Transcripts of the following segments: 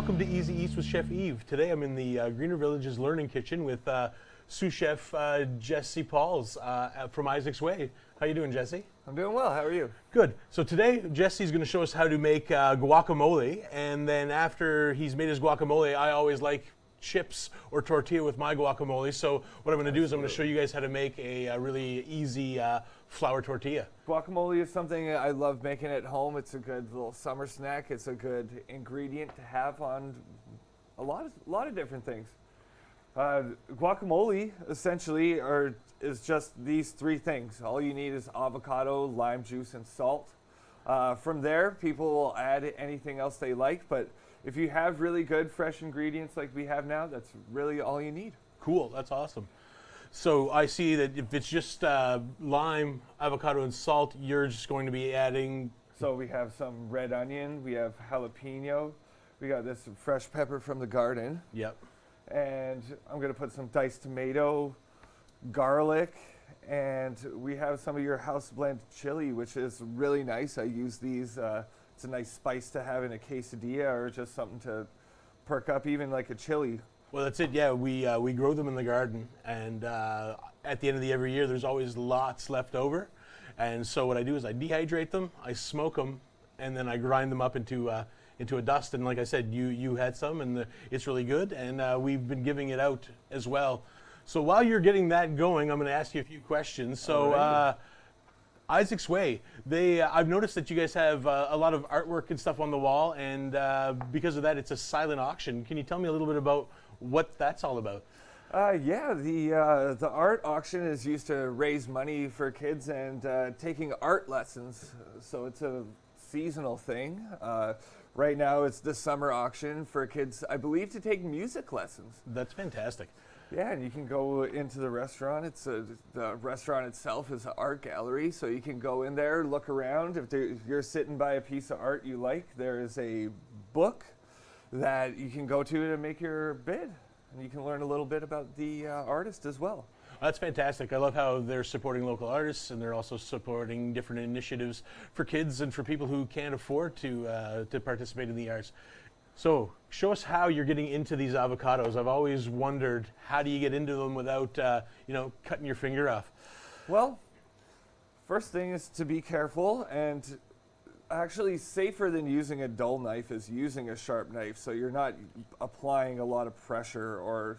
welcome to Easy Eats with Chef Yves. Today I'm in the Greener Villages Learning Kitchen with sous chef Jesse Pauls from Isaac's Way. How you doing, Jesse? I'm doing well. How are you? Good. So today Jesse's going to show us how to make guacamole, and then after he's made his guacamole, I always like chips or tortilla with my guacamole. So what I'm going to do is I'm going to show you guys how to make a really easy flour tortilla. Guacamole is something I love making at home. It's a good little summer snack. It's a good ingredient to have on a lot of different things. Guacamole essentially is just these three things. All you need is avocado, lime juice, and salt. From there, people will add anything else they like, but if you have really good fresh ingredients like we have now, that's really all you need. Cool, that's awesome. So I see that if it's just lime, avocado, and salt, you're just going to be adding... So we have some red onion, we have jalapeno, we got this fresh pepper from the garden. Yep. And I'm gonna put some diced tomato, garlic, and we have some of your house blend chili, which is really nice. I use these, it's a nice spice to have in a quesadilla or just something to perk up even like a chili. Well, that's it. Yeah, we grow them in the garden, and at the end of every year, there's always lots left over. And so what I do is I dehydrate them, I smoke them, and then I grind them up into a dust. And like I said, you had some, and it's really good. And we've been giving it out as well. So while you're getting that going, I'm going to ask you a few questions. So. Isaac's Way, I've noticed that you guys have a lot of artwork and stuff on the wall, and because of that, it's a silent auction. Can you tell me a little bit about what that's all about? Yeah, the art auction is used to raise money for kids and taking art lessons. So it's a seasonal thing. Right now, it's the summer auction for kids, I believe, to take music lessons. That's fantastic. Yeah, and you can go into the restaurant. The restaurant itself is an art gallery, so you can go in there, look around. If you're sitting by a piece of art you like, there is a book that you can go to make your bid, and you can learn a little bit about the artist as well. That's fantastic. I love how they're supporting local artists, and they're also supporting different initiatives for kids and for people who can't afford to participate in the arts. So show us how you're getting into these avocados. I've always wondered, how do you get into them without, cutting your finger off? Well, first thing is to be careful, and actually safer than using a dull knife is using a sharp knife. So you're not applying a lot of pressure or,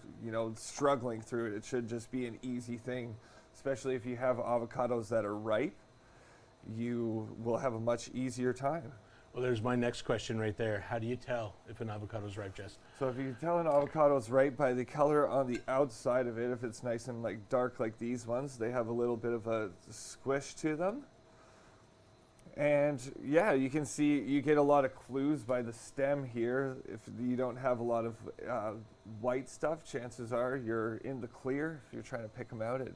struggling through it. It should just be an easy thing, especially if you have avocados that are ripe. You will have a much easier time. Well, there's my next question right there. How do you tell if an avocado is ripe, Jess? So if you can tell an avocado is ripe by the color on the outside of it, if it's nice and dark like these ones, they have a little bit of a squish to them. And yeah, you can see, you get a lot of clues by the stem here. If you don't have a lot of white stuff, chances are you're in the clear if you're trying to pick them out at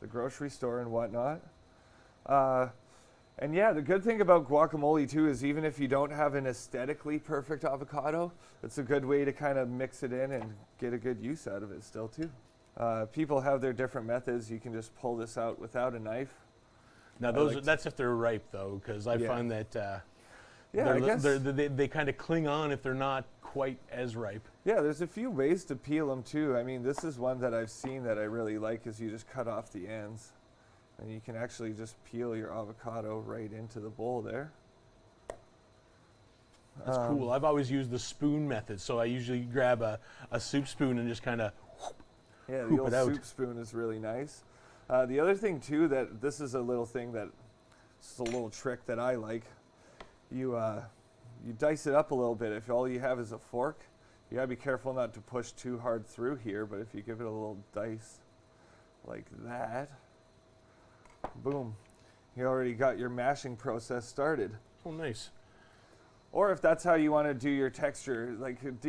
the grocery store and whatnot. And yeah, the good thing about guacamole too is even if you don't have an aesthetically perfect avocado, it's a good way to kind of mix it in and get a good use out of it still too. People have their different methods. You can just pull this out without a knife. Now that's if they're ripe though, because I find that they kind of cling on if they're not quite as ripe. Yeah, there's a few ways to peel them too. I mean, this is one that I've seen that I really like, is you just cut off the ends. And you can actually just peel your avocado right into the bowl there. That's cool. I've always used the spoon method, so I usually grab a soup spoon and just kind of the old soup spoon is really nice. The other thing too, that this is a little thing that, it's a little trick that I like. You dice it up a little bit. If all you have is a fork, you gotta be careful not to push too hard through here, but if you give it a little dice like that, boom, you already got your mashing process started. Oh, nice. Or if that's how you want to do your texture,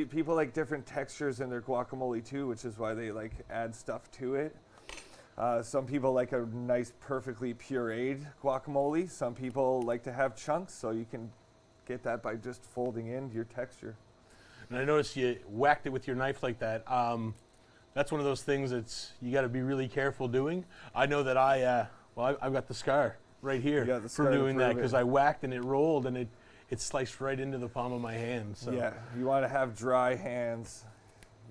people like different textures in their guacamole too, which is why they add stuff to it. Some people like a nice, perfectly pureed guacamole. Some people like to have chunks, so you can get that by just folding in your texture. And I noticed you whacked it with your knife like that. That's one of those things that's you got to be really careful doing. I know that I've got the scar right here from doing that because I whacked and it rolled and it's sliced right into the palm of my hand. So. Yeah, you want to have dry hands.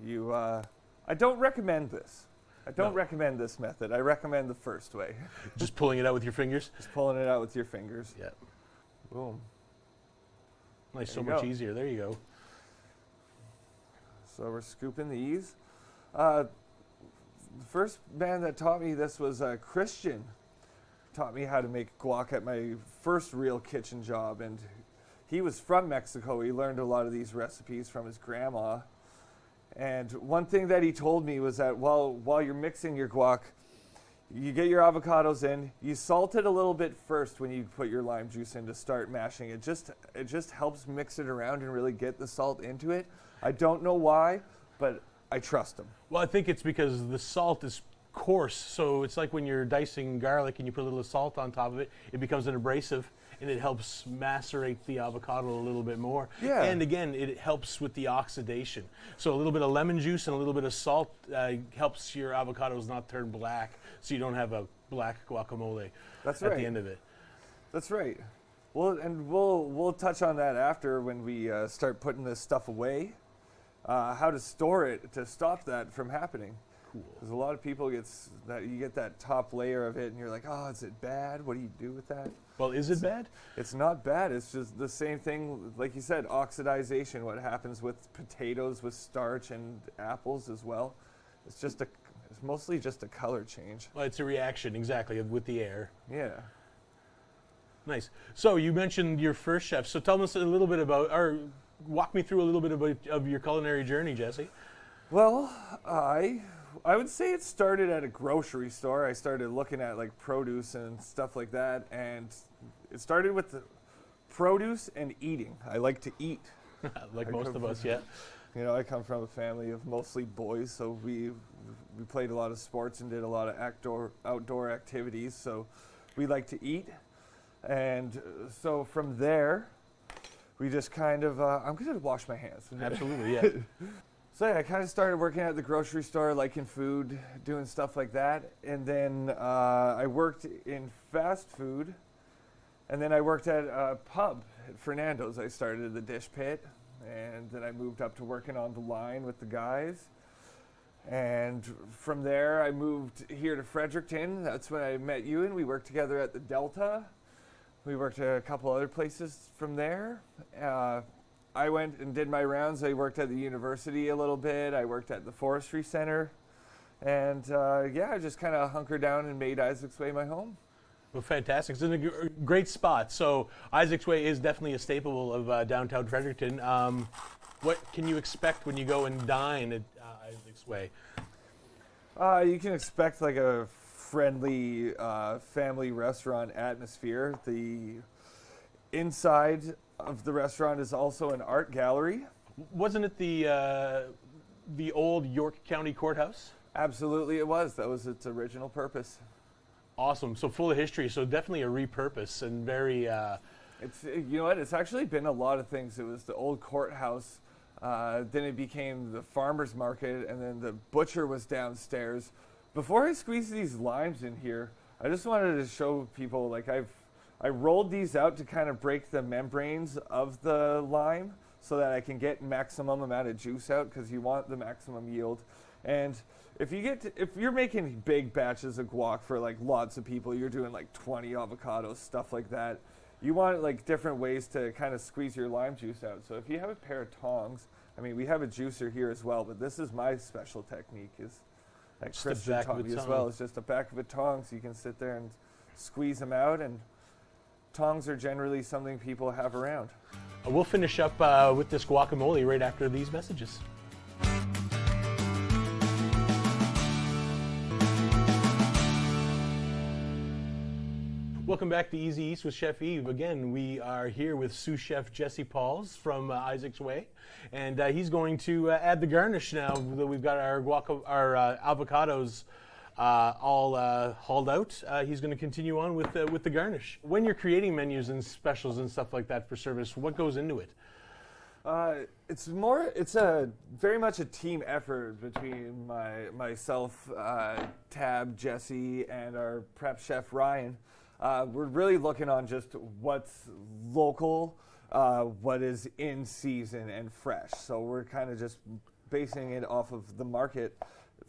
I don't recommend this. I don't recommend this method. I recommend the first way. Just pulling it out with your fingers? Just pulling it out with your fingers. Yeah. Boom. Nice, so much easier. There you go. So we're scooping these. The first man that taught me this was Christian. Taught me how to make guac at my first real kitchen job, and he was from Mexico. He learned a lot of these recipes from his grandma. And one thing that he told me was that while you're mixing your guac, you get your avocados in, you salt it a little bit first when you put your lime juice in to start mashing. It just helps mix it around and really get the salt into it. I don't know why, but I trust him. Well, I think it's because the salt is coarse, so it's like when you're dicing garlic and you put a little salt on top of it, it becomes an abrasive, and it helps macerate the avocado a little bit more. Yeah. And again, it helps with the oxidation. So a little bit of lemon juice and a little bit of salt helps your avocados not turn black, so you don't have a black guacamole at the end of it. That's right. Well, and we'll touch on that after when we start putting this stuff away, how to store it to stop that from happening. Because a lot of people you get that top layer of it, and you're like, oh, is it bad? What do you do with that? Well, is it bad? It's not bad. It's just the same thing, like you said, oxidization. What happens with potatoes, with starch, and apples as well. It's mostly just a color change. Well, it's a reaction, exactly, with the air. Yeah. Nice. So you mentioned your first chef. So tell us a little bit about, or walk me through a little bit of your culinary journey, Jesse. Well, I would say it started at a grocery store. I started looking at like produce and stuff like that, and it started with the produce and eating. I like to eat. Like most of us, yeah. You know, I come from a family of mostly boys, so we played a lot of sports and did a lot of outdoor activities, so we like to eat. And so from there, we just kind of, I'm going to wash my hands. Absolutely, yeah. So yeah, I kind of started working at the grocery store, liking food, doing stuff like that. And then I worked in fast food. And then I worked at a pub at Fernando's. I started at the dish pit. And then I moved up to working on the line with the guys. And from there, I moved here to Fredericton. That's when I met you, and we worked together at the Delta. We worked at a couple other places from there. I went and did my rounds. I worked at the university a little bit. I worked at the forestry center. And I just kind of hunkered down and made Isaac's Way my home. Well, fantastic. It's in a great spot. So Isaac's Way is definitely a staple of downtown Fredericton. What can you expect when you go and dine at Isaac's Way? You can expect like a friendly family restaurant atmosphere. The inside of the restaurant is also an art gallery. Wasn't it the old York County Courthouse? Absolutely it was. That was its original purpose. Awesome. So full of history. So definitely a repurpose and very... It's, you know what, it's actually been a lot of things. It was the old courthouse, then it became the farmer's market, and then the butcher was downstairs. Before I squeeze these limes in here, I just wanted to show people, like I rolled these out to kind of break the membranes of the lime so that I can get maximum amount of juice out, because you want the maximum yield. And if you're making big batches of guac for like lots of people, you're doing like 20 avocados, stuff like that. You want like different ways to kind of squeeze your lime juice out. So if you have a pair of tongs, I mean, we have a juicer here as well, but this is my special technique, is that Christian taught me as well. It's just the back of a tong, so you can sit there and squeeze them out, and tongs are generally something people have around. We'll finish up with this guacamole right after these messages. Welcome back to Easy East with Chef Yves. Again, we are here with sous chef Jesse Pauls from Isaac's Way, and he's going to add the garnish now that we've got our avocados all hauled out. He's going to continue on with the garnish. When you're creating menus and specials and stuff like that for service, what goes into it? It's very much a team effort between myself, Tab, Jesse, and our prep chef Ryan. We're really looking on just what's local, what is in season and fresh. So we're kind of just basing it off of the market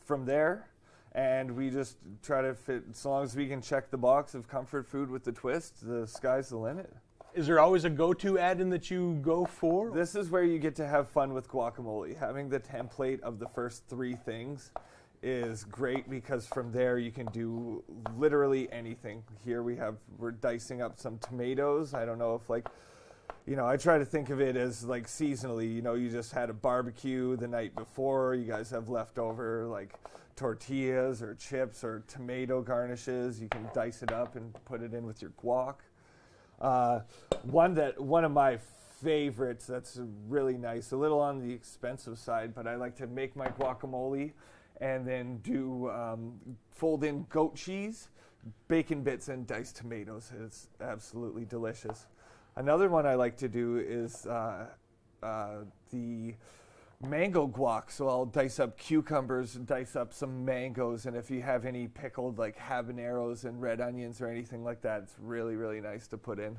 from there. And we just try to fit, as long as we can check the box of comfort food with the twist, the sky's the limit. Is there always a go-to add-in that you go for? This is where you get to have fun with guacamole. Having the template of the first 3 things is great because from there you can do literally anything. Here we're dicing up some tomatoes. I don't know if I try to think of it as like seasonally. You just had a barbecue the night before. You guys have leftover like tortillas or chips or tomato garnishes. You can dice it up and put it in with your guac. One of my favorites that's really nice, a little on the expensive side, but I like to make my guacamole and then do fold in goat cheese, bacon bits, and diced tomatoes. It's absolutely delicious. Another one I like to do is the mango guac. So I'll dice up cucumbers, dice up some mangoes, and if you have any pickled like habaneros and red onions or anything like that, it's really, really nice to put in.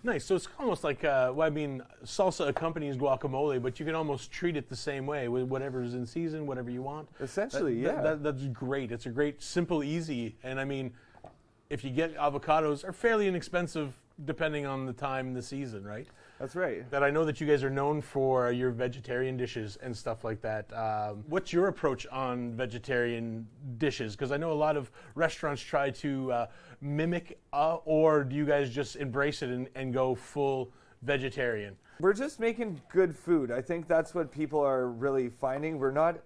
Nice. So it's almost like, salsa accompanies guacamole, but you can almost treat it the same way with whatever's in season, whatever you want. Essentially, That's great. It's a great, simple, easy, and I mean, if you get avocados, are fairly inexpensive depending on the time and the season, right? That's right. That I know that you guys are known for your vegetarian dishes and stuff like that. What's your approach on vegetarian dishes? Because I know a lot of restaurants try to mimic, or do you guys just embrace it and go full vegetarian? We're just making good food. I think that's what people are really finding. We're not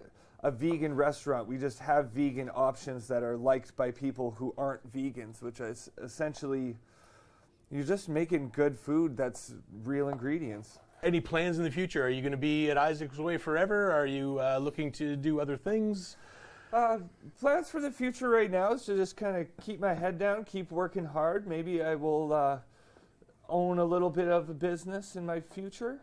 a vegan restaurant. We just have vegan options that are liked by people who aren't vegans, which is essentially you're just making good food that's real ingredients. Any plans in the future? Are you going to be at Isaac's Way forever? Are you looking to do other things? Plans for the future right now is to just kind of keep my head down, keep working hard. Maybe I will own a little bit of a business in my future.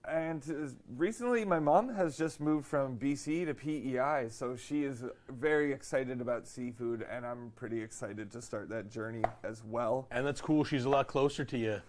And recently my mom has just moved from BC to PEI, so she is very excited about seafood, and I'm pretty excited to start that journey as well. And that's cool. She's a lot closer to you.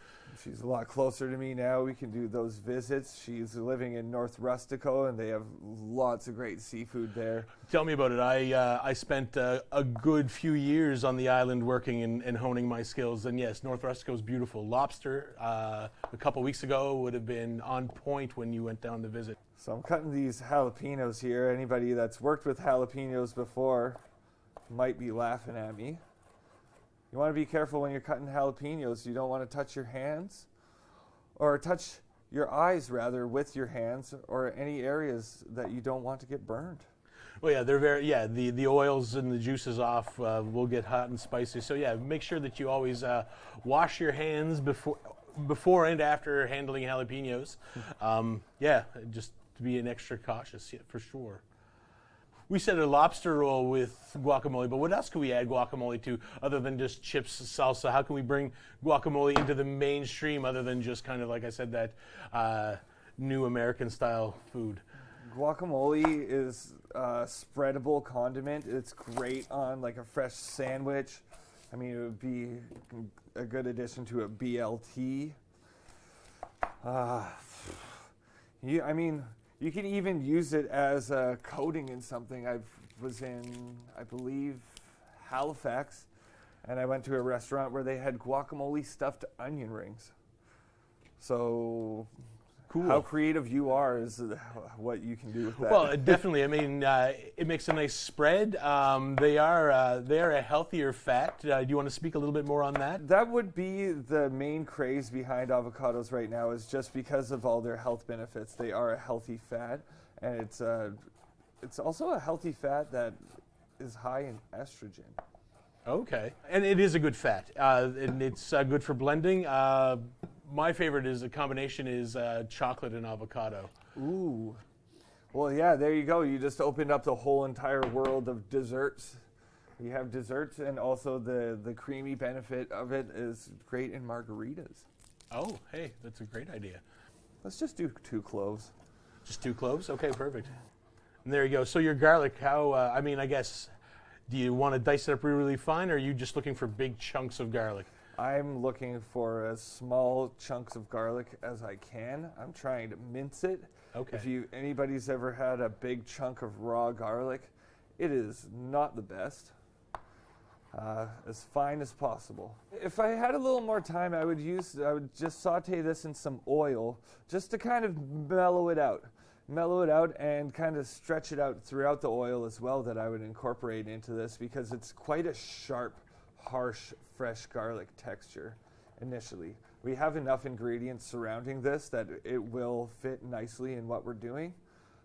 She's a lot closer to me now. We can do those visits. She's living in North Rustico, and they have lots of great seafood there. Tell me about it. I spent a good few years on the island working and honing my skills. And yes, North Rustico is beautiful. Lobster, a couple weeks ago, would have been on point when you went down to visit. So I'm cutting these jalapenos here. Anybody that's worked with jalapenos before might be laughing at me. You want to be careful when you're cutting jalapenos. You don't want to touch your hands or touch your eyes, rather, with your hands or any areas that you don't want to get burned. Well, yeah, the oils and the juices off will get hot and spicy. So, yeah, make sure that you always wash your hands before and after handling jalapenos. Just to be an extra cautious, for sure. We said a lobster roll with guacamole, but what else can we add guacamole to other than just chips, salsa? How can we bring guacamole into the mainstream other than just kind of, like I said, that new American-style food? Guacamole is a spreadable condiment. It's great on like a fresh sandwich. I mean, it would be a good addition to a BLT. You can even use it as a coating in something. I was in, I believe, Halifax, and I went to a restaurant where they had guacamole stuffed onion rings. So cool. How creative you are is what you can do with that. Well, definitely. I mean, it makes a nice spread. They are a healthier fat. Do you want to speak a little bit more on that? That would be the main craze behind avocados right now, is just because of all their health benefits. They are a healthy fat, and it's also a healthy fat that is high in estrogen. Okay, and it is a good fat, and it's good for blending. My favorite is a combination is chocolate and avocado. Ooh. Well, yeah, there you go. You just opened up the whole entire world of desserts. You have desserts, and also the creamy benefit of it is great in margaritas. Oh, hey, that's a great idea. Let's just do 2 cloves. Just 2 cloves? Okay, perfect. And there you go. So your garlic, I guess, do you want to dice it up really, really fine, or are you just looking for big chunks of garlic? I'm looking for as small chunks of garlic as I can. I'm trying to mince it. Okay. If anybody's ever had a big chunk of raw garlic, it is not the best. As fine as possible. If I had a little more time, I would just saute this in some oil just to kind of mellow it out and kind of stretch it out throughout the oil as well, that I would incorporate into this, because it's quite a sharp, harsh, fresh garlic texture initially. We have enough ingredients surrounding this that it will fit nicely in what we're doing.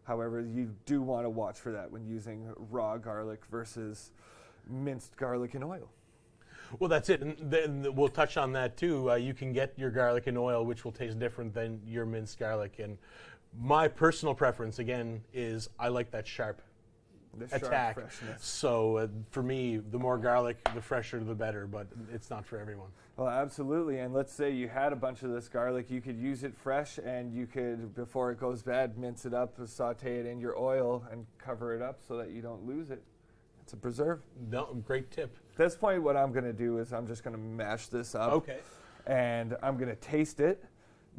However, you do want to watch for that when using raw garlic versus minced garlic in oil. Well, that's it. And then we'll touch on that too. You can get your garlic in oil, which will taste different than your minced garlic. And my personal preference, again, is I like that sharp attack. Freshness. So for me, the more garlic, the fresher, the better. But it's not for everyone. Well, absolutely. And let's say you had a bunch of this garlic, you could use it fresh, and you could, before it goes bad, mince it up, saute it in your oil, and cover it up so that you don't lose it. It's a preserve. No, great tip. At this point, what I'm going to do is I'm just going to mash this up. Okay. And I'm going to taste it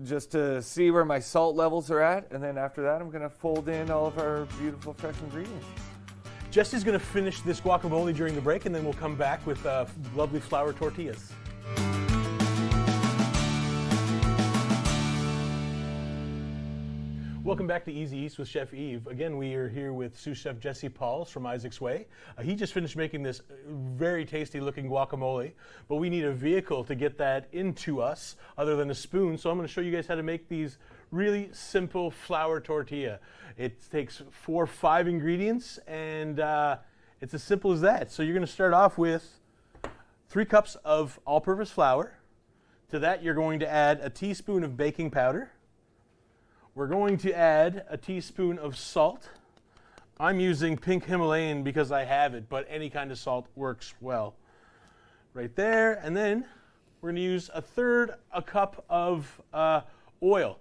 just to see where my salt levels are at. And then after that, I'm going to fold in all of our beautiful fresh ingredients. Jesse's going to finish this guacamole during the break, and then we'll come back with lovely flour tortillas. Welcome back to Easy Eats with Chef Yves. Again, we are here with sous chef Jesse Pauls from Isaac's Way. He just finished making this very tasty looking guacamole, but we need a vehicle to get that into us other than a spoon. So I'm going to show you guys how to make these really simple flour tortilla. It takes 4 or 5 ingredients, and it's as simple as that. So you're going to start off with 3 cups of all-purpose flour. To that, you're going to add a teaspoon of baking powder. We're going to add a teaspoon of salt. I'm using pink Himalayan because I have it, but any kind of salt works well. Right there. And then we're going to use a cup of oil,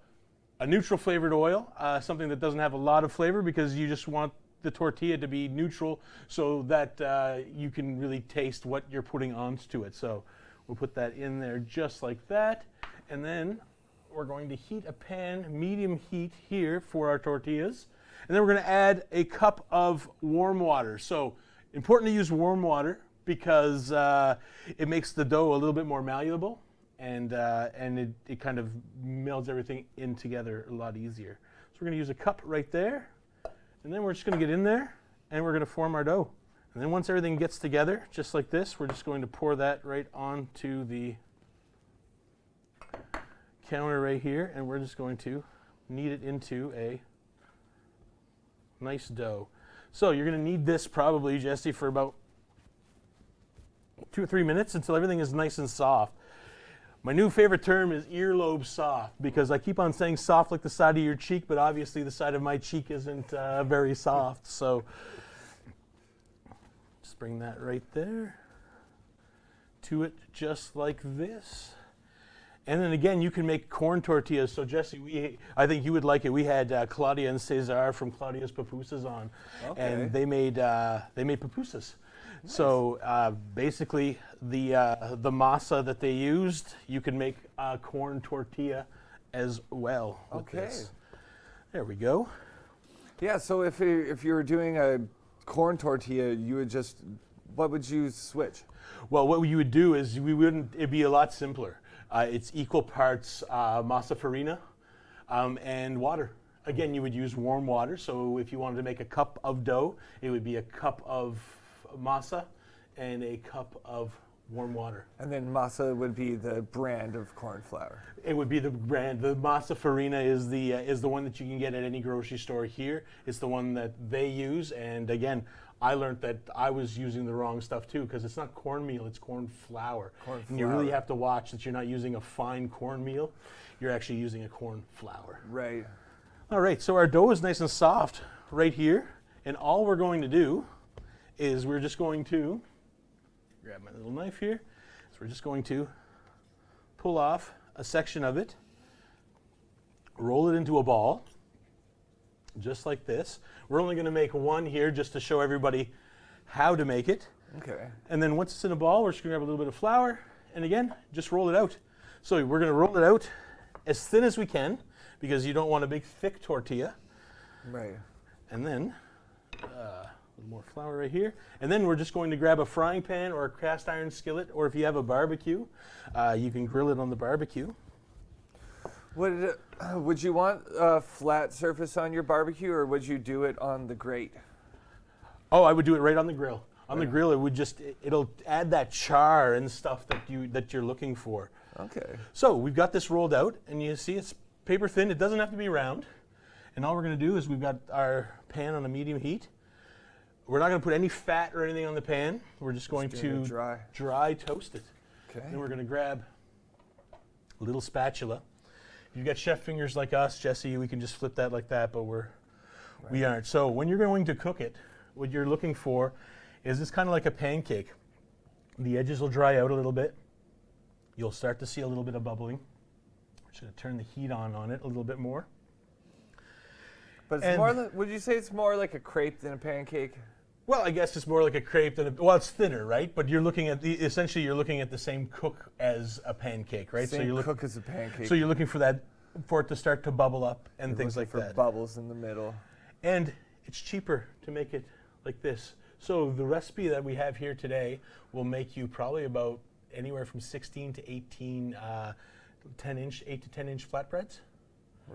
a neutral flavored oil, something that doesn't have a lot of flavor, because you just want the tortilla to be neutral so that you can really taste what you're putting onto it. So we'll put that in there just like that. And then we're going to heat a pan, medium heat here for our tortillas. And then we're going to add a cup of warm water. So important to use warm water because it makes the dough a little bit more malleable, and it kind of melds everything in together a lot easier. So we're going to use a cup right there. And then we're just going to get in there and we're going to form our dough. And then once everything gets together, just like this, we're just going to pour that right onto the counter right here, and we're just going to knead it into a nice dough. So you're going to knead this probably, Jesse, for about 2 or 3 minutes until everything is nice and soft. My new favorite term is earlobe soft, because I keep on saying soft like the side of your cheek, but obviously the side of my cheek isn't very soft. So just bring that right there to it, just like this. And then again, you can make corn tortillas. So Jesse, I think you would like it. We had Claudia and Cesar from Claudia's Pupusas on, and they made pupusas. Nice. So basically, the masa that they used, you can make a corn tortilla as well with this. There we go. Yeah. So if you were doing a corn tortilla, what would you switch? Well, what you would do is it'd be a lot simpler. It's equal parts masa farina and water. Again, you would use warm water. So if you wanted to make a cup of dough, it would be a cup of masa and a cup of warm water. And then masa would be the brand of corn flour. It would be the brand. The masa farina is the one that you can get at any grocery store here. It's the one that they use. And again, I learned that I was using the wrong stuff too, because it's not cornmeal, it's corn flour. And you really have to watch that you're not using a fine cornmeal. You're actually using a corn flour. Right. All right, so our dough is nice and soft right here. And all we're going to do is we're just going to grab my little knife here. So we're just going to pull off a section of it, roll it into a ball, just like this. We're only going to make one here just to show everybody how to make it. Okay. And then once it's in a ball, we're just going to grab a little bit of flour and again, just roll it out. So we're going to roll it out as thin as we can because you don't want a big thick tortilla. Right. And then a little more flour right here. And then we're just going to grab a frying pan or a cast iron skillet, or if you have a barbecue, you can grill it on the barbecue. Would you want a flat surface on your barbecue, or would you do it on the grate? Oh, I would do it right on the grill. On the grill, it'll add that char and stuff that you're looking for. Okay. So we've got this rolled out, and you see it's paper thin. It doesn't have to be round. And all we're going to do is we've got our pan on a medium heat. We're not going to put any fat or anything on the pan. We're just going to dry toast it. Okay. Then we're going to grab a little spatula. If you've got chef fingers like us, Jesse, we can just flip that like that, but we aren't. So when you're going to cook it, what you're looking for is this kind of like a pancake. The edges will dry out a little bit. You'll start to see a little bit of bubbling. We're just going to turn the heat on it a little bit more. But it's more would you say it's more like a crepe than a pancake? Well, I guess it's more like a crepe than it's thinner, right? But you're looking at essentially you're looking at the same cook as a pancake, right? Same cook as a pancake. So you're looking for it to start to bubble up and things like that. For bubbles in the middle. And it's cheaper to make it like this. So the recipe that we have here today will make you probably about anywhere from 16 to 18 8 to 10 inch flatbreads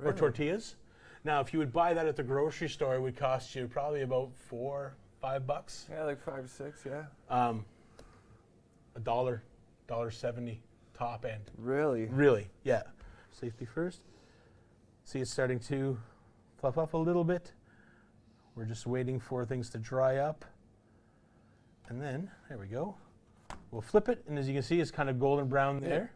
or tortillas. Now, if you would buy that at the grocery store, it would cost you probably about $4-5. Yeah, like 5 or 6, yeah. $1.70 top end. Really? Really, yeah. Safety first. See, it's starting to fluff up a little bit. We're just waiting for things to dry up. And then, there we go. We'll flip it, and as you can see, it's kind of golden brown there.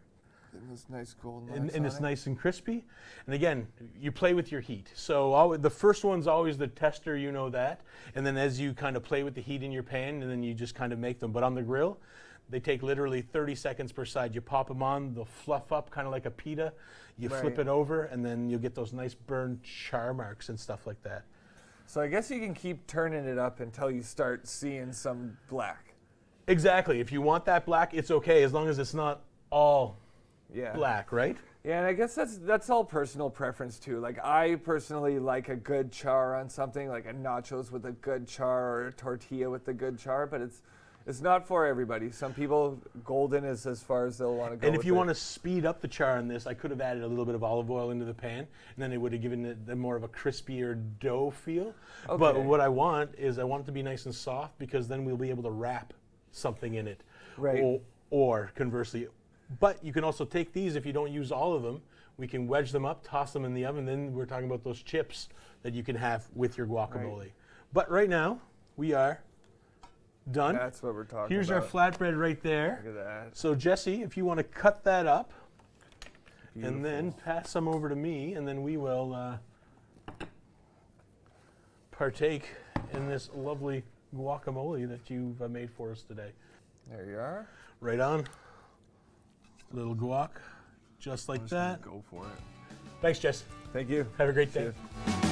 And this nice golden and it's nice and crispy. And again, you play with your heat. So the first one's always the tester, you know that. And then as you kind of play with the heat in your pan, and then you just kind of make them. But on the grill, they take literally 30 seconds per side. You pop them on, they'll fluff up kind of like a pita. You flip it over, and then you'll get those nice burned char marks and stuff like that. So I guess you can keep turning it up until you start seeing some black. Exactly. If you want that black, it's okay, as long as it's not all black, right? Yeah, and I guess that's all personal preference too. Like I personally like a good char on something, like a nachos with a good char or a tortilla with a good char, but it's not for everybody. Some people, golden is as far as they'll want to go. And if you want to speed up the char on this, I could have added a little bit of olive oil into the pan, and then it would have given it more of a crispier dough feel. Okay. But what I want it to be nice and soft, because then we'll be able to wrap something in it. Right. Or conversely. But you can also take these, if you don't use all of them, we can wedge them up, toss them in the oven, then we're talking about those chips that you can have with your guacamole. Right. But right now, we are done. That's what we're talking Here's about. Here's our flatbread right there. Look at that. So Jesse, if you want to cut that up, and then pass some over to me, and then we will partake in this lovely guacamole that you've made for us today. There you are. Right on. Little guac, just like that. Go for it. Thanks, Jess. Thank you. Have a great day. Cheers.